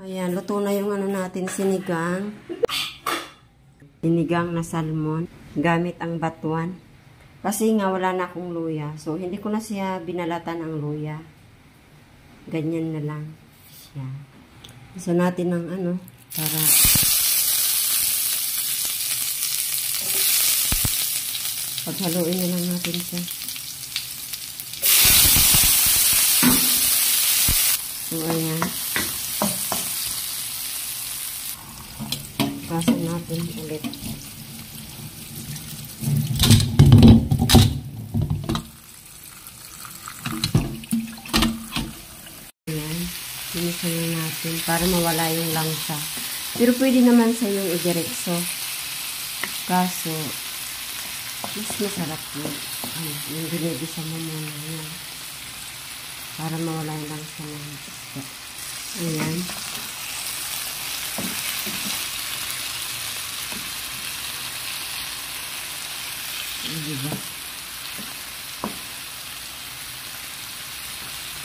Ayan, luto na yung ano natin, sinigang. Sinigang na salmon. Gamit ang batuan. Kasi nga wala na akong luya. So, hindi ko na siya binalatan ng luya. Ganyan na lang siya. Isa natin ng ano, para paghaluin na lang natin siya. So, ayan. Pasan natin ulit. Ayan. Pinisan na natin para mawala yung langsa. Pero pwede naman sa yung idiretso. Kaso, mas masarap yun. Yung binibisa mo muna yan. Para mawala yung langsa ng isda. Ayan. Diba?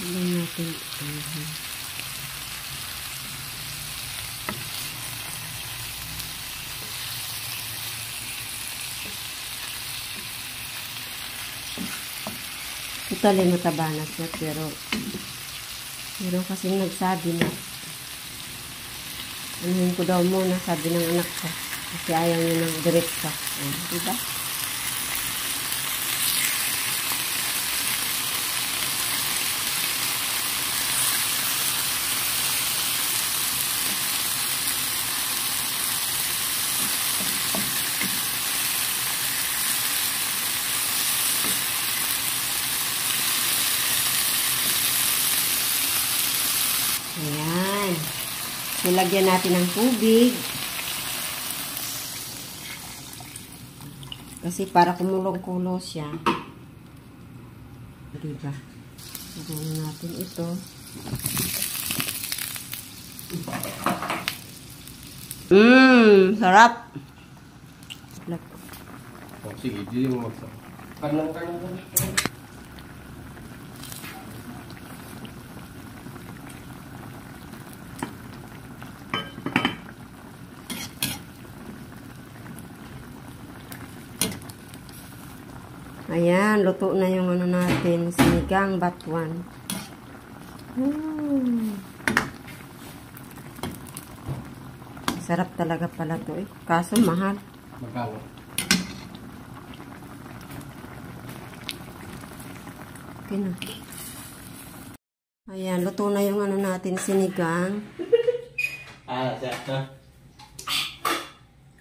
Hindi natin totally mataba na siya, pero meron kasi nagsabi na anuhin ko daw muna, sabi ng anak ko, kasi ayaw niya ng diretso. Diba? Ayan. Nilagyan natin ng tubig. Kasi para kumulong-kulo siya. Diba? Lagyan natin ito. Sarap. Oh, sige, di yung magsa. Kanang-kanang. Ayan, luto na yung ano natin, sinigang batuan. Sarap talaga pala to eh. Kaso mahal. Magkano? Okay na. Ayan, luto na yung ano natin, sinigang. Siya.